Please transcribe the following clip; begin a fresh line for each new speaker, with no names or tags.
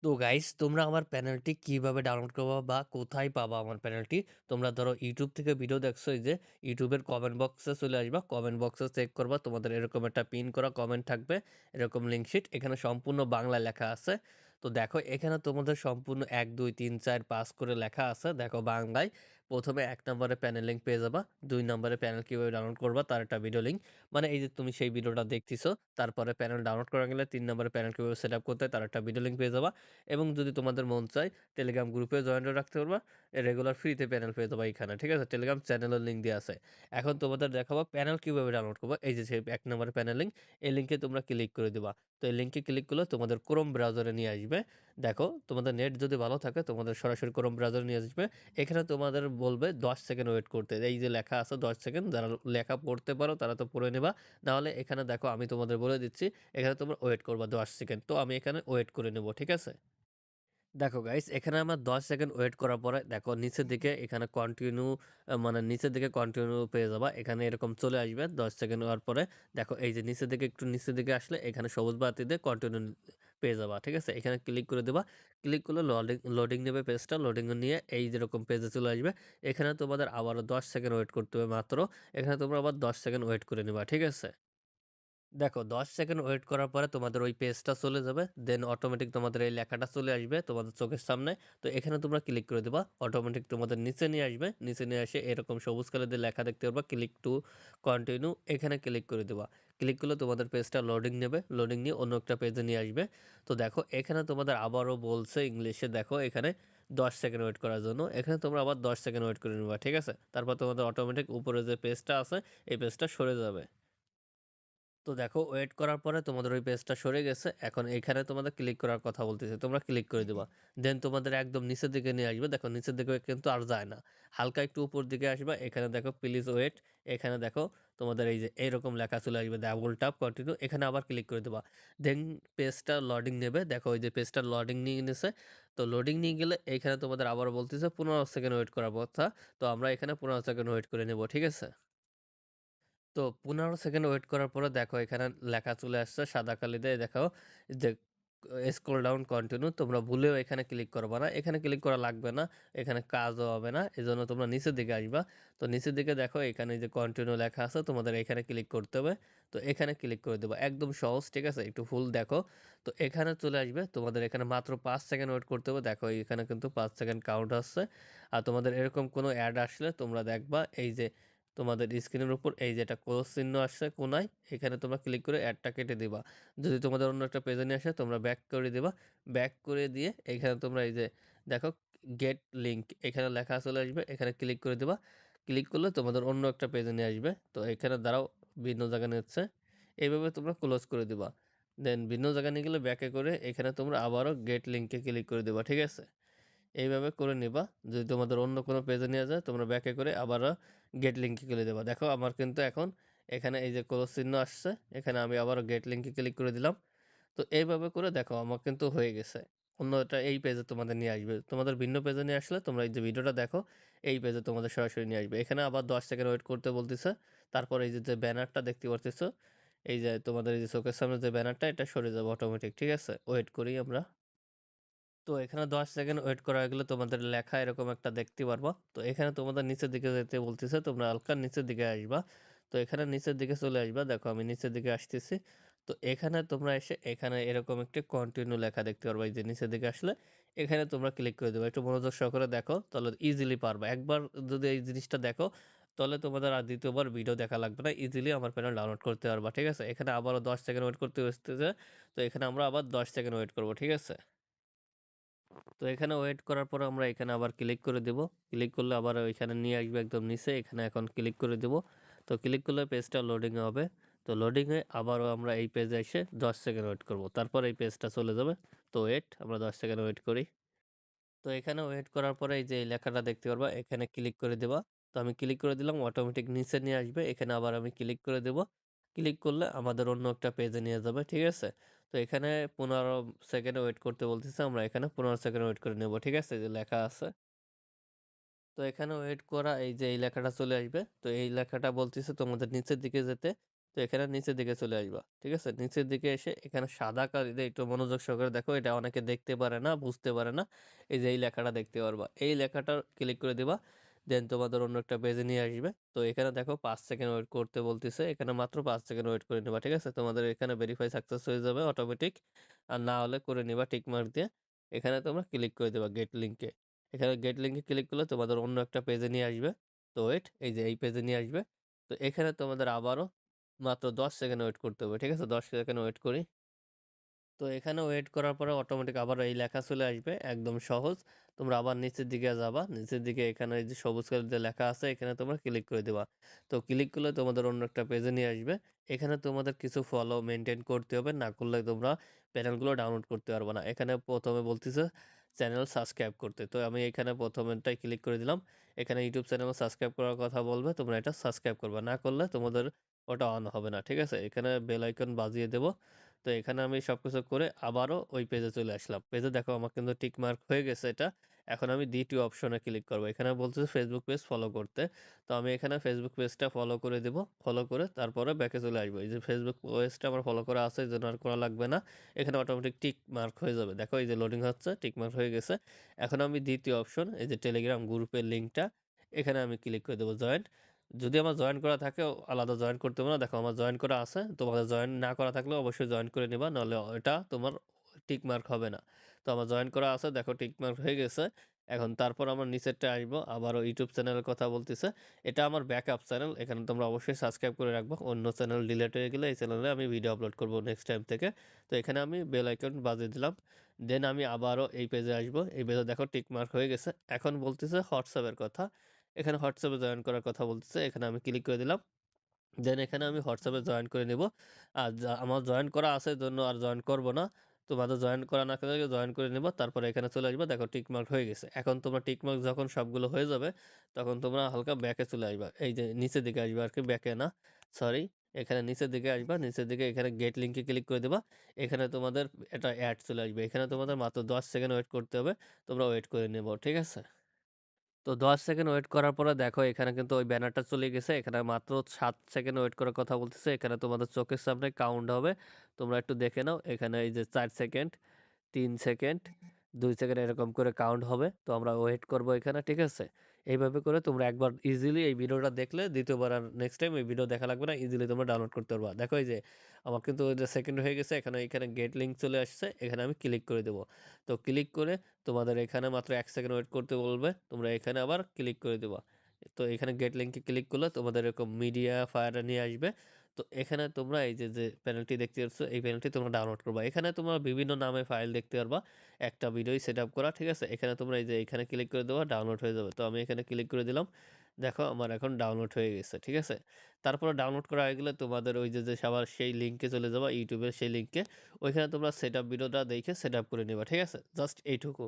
তো গাইস তোমরা আমার প্যানেলটি কিভাবে ডাউনলোড করবা বা কোথায় পাবা আমার প্যানেলটি? তোমরা ধরো ইউটিউব থেকে ভিডিও দেখছো, এই যে ইউটিউবের কমেন্ট বক্সে চলে আসবা। কমেন্ট বক্সে চেক করবা, তোমাদের এরকম একটা পিন করা কমেন্ট থাকবে, এরকম লিঙ্ক শিট। এখানে সম্পূর্ণ বাংলায় লেখা আছে। তো দেখো এখানে তোমাদের সম্পূর্ণ ১, ২, ৩, ৪, ৫ করে লেখা আছে। দেখো বাংলায় প্রথমে ১ নম্বরে প্যানেল লিঙ্ক পেয়ে যাবা। ২ নম্বরে প্যানেল কিভাবে ডাউনলোড করবা তার একটা ভিডিও লিঙ্ক। মানে এই যে তুমি সেই ভিডিওটা দেখতেছো, তারপরে প্যানেল ডাউনলোড করা গেলে ৩ নম্বরে প্যানেল কিভাবে সেট আপ করতে হয় তার একটা ভিডিও লিঙ্ক পেয়ে যাবা। এবং যদি তোমাদের মন চায় টেলিগ্রাম গ্রুপে জয়েন রাখতে পারবা, রেগুলার ফ্রিতে প্যানেল পেয়ে যাবা এখানে, ঠিক আছে? টেলিগ্রাম চ্যানেলের লিঙ্ক দেওয়া আছে। এখন তোমাদের দেখাবো প্যানেল কিভাবে ডাউনলোড করবো। এই যে সেই ১ নম্বরের প্যানেল লিঙ্ক, এই লিঙ্কে তোমরা ক্লিক করে দিবা। তো এই লিঙ্কে ক্লিক করলে তোমাদের ক্রোম ব্রাউজারে নিয়ে আসবে। দেখো তোমাদের নেট যদি ভালো থাকে তোমাদের সরাসরি ক্রোম ব্রাউজারে নিয়ে আসবে। এখানে তোমাদের বলবে ১০ সেকেন্ড ওয়েট করতে। এই যে লেখা আছে ১০ সেকেন্ড, যারা লেখা পড়তে পারো তারা তো পড়ে নেবা। নাহলে এখানে দেখো আমি তোমাদের বলে দিচ্ছি, এখানে তোমরা ওয়েট করবা ১০ সেকেন্ড। তো আমি এখানে ওয়েট করে নেব, ঠিক আছে? দেখো গাইস এখানে আমার ১০ সেকেন্ড ওয়েট করার পরে দেখো নিচের দিকে এখানে কন্টিনিউ, মানে নিচের দিকে কন্টিনিউ পেয়ে যাবা। এখানে এরকম চলে আসবে ১০ সেকেন্ড হওয়ার পরে। দেখো এই যে নিচের দিকে, একটু নিচের দিকে আসলে এখানে সবুজ বাতি দিয়ে কন্টিনিউ পেয়ে যাবা, ঠিক আছে? এখানে ক্লিক করে দেবা। ক্লিক করলে লোডিং লোডিং নেবে পেজটা। লোডিং নিয়ে এই যেরকম পেজে চলে আসবে। এখানে তোমাদের আবারও ১০ সেকেন্ড ওয়েট করতে হবে মাত্র। এখানে তোমরা আবার ১০ সেকেন্ড ওয়েট করে নিবা, ঠিক আছে? দেখো ১০ সেকেন্ড ওয়েট করার পরে তোমাদের ওই পেজটা চলে যাবে। দেন অটোমেটিক তোমাদের এই লেখাটা চলে আসবে তোমাদের চোখের সামনে। তো এখানে তোমরা ক্লিক করে দিবা। অটোমেটিক তোমাদের নিচে নিয়ে আসবে। নিচে নিয়ে এসে এরকম সবুজ কালার দিয়ে লেখা দেখতে পারবা, ক্লিক টু কন্টিনিউ। এখানে ক্লিক করে দিবা। ক্লিক করলে তোমাদের পেজটা লোডিং নেবে। লোডিং নিয়ে অন্য একটা পেজে নিয়ে আসবে। তো দেখো এখানে তোমাদের আবারও বলছে ইংলিশে, দেখো এখানে ১০ সেকেন্ড ওয়েট করার জন্য। এখানে তোমরা আবার ১০ সেকেন্ড ওয়েট করে নিবা, ঠিক আছে? তারপর তোমাদের অটোমেটিক উপরে যে পেজটা আছে এই পেজটা সরে যাবে। তো দেখো ওয়েট করার পরে তোমাদের ওই পেজটা সরে গেছে। এখন এখানে তোমাদের ক্লিক করার কথা বলতেছে, তোমরা ক্লিক করে দিবা। দেন তোমাদের একদম নিচের দিকে নিয়ে আসবে। দেখো নিচের দিকে কিন্তু আর যায় না, হালকা একটু উপর দিকে আসবা। এখানে দেখো প্লিজ ওয়েট। এখানে দেখো তোমাদের এই যে এইরকম লেখা চলে আসবে, ডাবল ট্যাপ কন্টিনিউ। এখানে আবার ক্লিক করে দেবা। দেন পেজটা লোডিং নেবে। দেখো ওই যে পেজটা লোডিং নিয়ে নিছে। তো লোডিং নিয়ে গেলে এখানে তোমাদের আবার বলতেছে ১৫ সেকেন্ড ওয়েট করার কথা। তো আমরা এখানে ১৫ সেকেন্ড ওয়েট করে নেব, ঠিক আছে? তো ১৫ সেকেন্ড ওয়েট করার পরে দেখো এখানে লেখা চলে আসছে সাদা কালি দিয়ে, দেখো যে স্ক্রল ডাউন কন্টিনিউ। তোমরা ভুলেও এখানে ক্লিক করবা না, এখানে ক্লিক করা লাগবে না, এখানে কাজও হবে না। এজন্য তোমরা নিচের দিকে আসবা। তো নিচের দিকে দেখো এখানে যে কন্টিনিউ লেখা আছে, তোমাদের এখানে ক্লিক করতে হবে। তো এখানে ক্লিক করে দেবো, একদম সহজ, ঠিক আছে? একটু ফুল দেখো। তো এখানে চলে আসবে, তোমাদের এখানে মাত্র ৫ সেকেন্ড ওয়েট করতে হবে। দেখো এখানে কিন্তু ৫ সেকেন্ড কাউন্ট হচ্ছে। আর তোমাদের এরকম কোনো অ্যাড আসলে তোমরা দেখবা এই যে তোমাদের স্ক্রিনের উপর এই যে একটা ক্রস চিহ্ন আসছে কোনায়, এখানে তোমরা ক্লিক করে অ্যাডটা কেটে দিবা। যদি তোমাদের অন্য একটা পেজে নিয়ে আসে তোমরা ব্যাক করে দিবা। ব্যাক করে দিয়ে এখানে তোমরা এই যে দেখো গেট লিঙ্ক, এখানে লেখা চলে আসবে, এখানে ক্লিক করে দিবা। ক্লিক করলে তোমাদের অন্য একটা পেজে নিয়ে আসবে। তো এখানে দ্বারাও ভিন্ন জায়গায় নিচ্ছে, এইভাবে তোমরা ক্লোজ করে দিবা। দেন ভিন্ন জায়গায় নিয়ে গেলে ব্যাকে করে এখানে তোমরা আবারও গেট লিঙ্কে ক্লিক করে দিবা, ঠিক আছে? এইভাবে করে নিবা। যদি তোমাদের অন্য কোনো পেজে নিয়ে যায় তোমরা ব্যাকে করে আবারও গেট লিঙ্কে ক্লিক দেবা। দেখো আমার কিন্তু এখন এখানে এই যে ক্রস চিহ্ন আসছে, এখানে আমি আবারও গেট লিঙ্কে ক্লিক করে দিলাম। তো এইভাবে করে দেখো আমার কিন্তু হয়ে গেছে। অন্যটা এই পেজে তোমাদের নিয়ে আসবে। তোমাদের ভিন্ন পেজে নিয়ে আসলে তোমরা এই যে ভিডিওটা দেখো, এই পেজে তোমাদের সরাসরি নিয়ে আসবে। এখানে আবার ১০ সেকেন্ড ওয়েট করতে বলতেছে। তারপর এই যে ব্যানারটা দেখতে পারতেছো, এই যে তোমাদের এই যে চোখের সামনে যে ব্যানারটা, এটা সরে যাবে অটোমেটিক, ঠিক আছে? ওয়েট করি আমরা। তো এখানে ১০ সেকেন্ড ওয়েট করা হয়ে গেলে তোমাদের লেখা এরকম একটা দেখতে পারবা। তো এখানে তোমাদের নিচের দিকে যেতে বলতেছে, তোমরা হালকা নিচের দিকে আসবা। তো এখানে নিচের দিকে চলে আসবা। দেখো আমি নিচের দিকে আসতেছি। তো এখানে তোমরা এসে এখানে এরকম একটি কন্টিনিউ লেখা দেখতে পারবা। এই যে নিচের দিকে আসলে এখানে তোমরা ক্লিক করে দেবে। একটু মনোযোগ সহকারে দেখো, তাহলে ইজিলি পারবা। একবার যদি এই জিনিসটা দেখো তাহলে তোমাদের আর দ্বিতীয়বার ভিডিও দেখা লাগবে না। ইজিলি আমার প্যানেল ডাউনলোড করতে পারবা, ঠিক আছে? এখানে আবারও ১০ সেকেন্ড ওয়েট করতে হচ্ছে। তো এখানে আমরা আবার ১০ সেকেন্ড ওয়েট করব, ঠিক আছে? তো এখানে ওয়েট করার পর আমরা এখানে আবার ক্লিক করে দেব। ক্লিক করলে আবার ওইখানে নিয়ে আসবে একদম নিচে। এখানে এখন ক্লিক করে দেব। তো ক্লিক করলে পেজটা লোডিং হবে। তো লোডিং হয়ে আবারও আমরা এই পেজে এসে ১০ সেকেন্ড ওয়েট করব। তারপর এই পেজটা চলে যাবে। তো ওয়েট, আমরা ১০ সেকেন্ড ওয়েট করি। তো এখানে ওয়েট করার পরে এই যে এই লেখাটা দেখতে পারবা, এখানে ক্লিক করে দেবা। তো আমি ক্লিক করে দিলাম, অটোমেটিক নিচে নিয়ে আসবে। এখানে আবার আমি ক্লিক করে দেব। ক্লিক করলে আমাদের অন্য একটা পেজে নিয়ে যাবে, ঠিক আছে? তো এখানে ১৫ সেকেন্ড ওয়েট করতে বলতেছে, আমরা এখানে ১৫ সেকেন্ড ওয়েট করে নেব, ঠিক আছে? এই যে লেখা আছে। তো এখানে ওয়েট করা এই যে এই লেখাটা চলে আসবে। তো এই লেখাটা বলতেছে তোমাদের নিচের দিকে যেতে। তো এখানে নিচের দিকে চলে আসবা। ঠিক আছে? নিচের দিকে এসে এখানে সাদা কালিতে একটু মনোযোগ সহকারে দেখো, এটা অনেকে দেখতে পারে না, বুঝতে পারে না। এই যে এই লেখাটা দেখতে পারবা। এই লেখাটা ক্লিক করে দিবা। দেন তোমাদের অন্য একটা পেজে নিয়ে আসবে। তো এখানে দেখো ৫ সেকেন্ড ওয়েট করতে বলতেছে। এখানে মাত্র ৫ সেকেন্ড ওয়েট করে নিবা। ঠিক আছে? তোমাদের এখানে ভেরিফাই সাকসেস হয়ে যাবে অটোমেটিক। আর না হলে করে নিবা টিক মার্ক দিয়ে। এখানে তোমরা ক্লিক করে দিবা গেট লিংকে। এখানে গেট লিংকে ক্লিক করলে তোমাদের অন্য একটা পেজে নিয়ে আসবে। তো ওয়েট, এই যে এই পেজে নিয়ে আসবে। তো এখানে তোমাদের আবারও মাত্র ১০ সেকেন্ড ওয়েট করতে হবে। ঠিক আছে? ১০ সেকেন্ড ওয়েট করি। তো এখানে ওয়েট করার পরে অটোমেটিক আবার এই লেখা চলে আসবে, একদম সহজ। তোমরা আবার নিচের দিকে যাবা। নিচের দিকে এখানে এই যে সবুজ কালার যে লেখা আছে, এখানে তোমরা ক্লিক করে দিবা। তো ক্লিক করলে তোমাদের অন্য একটা পেজে নিয়ে আসবে। এখানে তোমাদের কিছু ফলো মেইনটেইন করতে হবে। না করলে তোমরা প্যানেলগুলো ডাউনলোড করতে পারবে না। এখানে ১ম এ বলতেছে চ্যানেল সাবস্ক্রাইব করতে। তো আমি এখানে ১ম এরটায় ক্লিক করে দিলাম। এখানে ইউটিউব চ্যানেল সাবস্ক্রাইব করার কথা বলবে। তোমরা এটা সাবস্ক্রাইব করবা। না করলে তোমাদের ওটা অন হবে না। ঠিক আছে? এখানে বেল আইকন বাজিয়ে দেব। তো এখানে আমি সবকিছু করে আবারও ওই পেজে চলে আসলাম। পেজে দেখো আমার কিন্তু টিক মার্ক হয়ে গেছে এটা। এখন আমি দ্বিতীয় অপশনে ক্লিক করব। এখানে বলতেছে ফেসবুক পেজ ফলো করতে। তো আমি এখানে ফেসবুক পেজটা ফলো করে দেব। ফলো করে তারপরে ব্যাকে চলে আসবো। এই যে ফেসবুক পেজটা আমার ফলো করা আছে, এজন্য আর করা লাগবে না। এখানে অটোমেটিক টিক মার্ক হয়ে যাবে। দেখো এই যে লোডিং হচ্ছে, টিক মার্ক হয়ে গেছে। এখন আমি দ্বিতীয় অপশন, এই যে টেলিগ্রাম গ্রুপের লিঙ্কটা, এখানে আমি ক্লিক করে দেবো জয়েন। যদি আমার জয়েন করা থাকে আলাদা জয়েন করতে হবে না। দেখো আমার জয়েন করা আছে। তোমাদের জয়েন না করা থাকলে অবশ্যই জয়েন করে নিবা, নাহলে এটা তোমার টিক মার্ক হবে না। তো আমার জয়েন করা আছে, দেখো টিক মার্ক হয়ে গেছে। এখন তারপর আমার নিচেরটা আসবো, আবারও ইউটিউব চ্যানেলের কথা বলতেছে। এটা আমার ব্যাকআপ চ্যানেল, এখানে তোমরা অবশ্যই সাবস্ক্রাইব করে রাখবো। অন্য চ্যানেল ডিলিট হয়ে গেলে এই চ্যানেলে আমি ভিডিও আপলোড করবো নেক্সট টাইম থেকে। তো এখানে আমি বেল আইকন বাজিয়ে দিলাম। দেন আমি আবারও এই পেজে আসবো। এই পেজে দেখো টিক মার্ক হয়ে গেছে। এখন বলতেছে হোয়াটসঅ্যাপের কথা। এখানে হোয়াটসঅ্যাপে জয়েন করার কথা বলতেছে। এখানে আমি ক্লিক করে দিলাম। দেন এখানে আমি হোয়াটসঅ্যাপে জয়েন করে নিব। আর আমার জয়েন করা আছে জন্য আর জয়েন করব না। তোমাদের জয়েন করা না থাকলে জয়েন করে নিব। তারপরে এখানে চলে আসবা। দেখো টিক মার্ক হয়ে গেছে। এখন তোমরা টিক মার্ক যখন সবগুলো হয়ে যাবে, তখন তোমরা হালকা ব্যাকে চলে আসবা। এই যে নিচের দিকে আসবা আরকি, ব্যাকে না, সরি। এখানে নিচের দিকে আসবা। নিচের দিকে এখানে গেট লিংকে ক্লিক করে দিবা। এখানে তোমাদের এটা অ্যাড চলে আসবে। এখানে তোমাদের মাত্র ১০ সেকেন্ড ওয়েট করতে হবে। তোমরা ওয়েট করে নেব। ঠিক আছে? তো ১০ সেকেন্ড ওয়েট করার পরে দেখো এখানে কিন্তু ওই ব্যানারটা চলে গেছে। এখানে মাত্র ৭ সেকেন্ড ওয়েট করার কথা বলতেছে। এখানে তোমাদের চোখের সামনে কাউন্ট হবে। তোমরা একটু দেখে নাও। এখানে এই যে ৪ সেকেন্ড, ৩ সেকেন্ড, ২ সেকেন্ড এরকম করে কাউন্ট হবে। তো আমরা ওয়েট করব এখানে, ঠিক আছে? এইভাবে করে তোমরা একবার ইজিলি এই ভিডিওটা দেখলে দ্বিতীয়বার আর নেক্সট টাইম এই ভিডিও দেখা লাগবে না। ইজিলি তোমরা ডাউনলোড করতে পারবা। দেখো এই যে আমার কিন্তু ওই যে সেকেন্ড হয়ে গেছে। এখানে গেট লিঙ্ক চলে আসছে। এখানে আমি ক্লিক করে দেব। তো ক্লিক করে তোমাদের এখানে মাত্র ১ সেকেন্ড ওয়েট করতে বলবে। তোমরা এখানে আবার ক্লিক করে দিবা। তো এখানে গেট লিঙ্কে ক্লিক করলে তোমাদের এরকম মিডিয়া ফায়ার নিয়ে আসবে। তো এখানে তোমরা এই যে প্যানেলটি দেখতে পাচ্ছ, এই প্যানেলটি তোমরা ডাউনলোড করবা। এখানে তোমরা বিভিন্ন নামে ফাইল দেখতে পারবা। একটা ভিডিওই সেটআপ করা, ঠিক আছে? এখানে তোমরা এই যে এখানে ক্লিক করে দেবা, ডাউনলোড হয়ে যাবে। তো আমি এখানে ক্লিক করে দিলাম। দেখো আমার এখন ডাউনলোড হয়ে গেছে, ঠিক আছে? তারপরে ডাউনলোড করা হয়ে গেলে তোমাদের ওই যে সবার সেই লিঙ্কে চলে যাবা, ইউটিউবের সেই লিঙ্কে। ওইখানে তোমরা সেটআপ ভিডিওটা দেখে সেটআপ করে নিবা, ঠিক আছে? জাস্ট এইটুকু।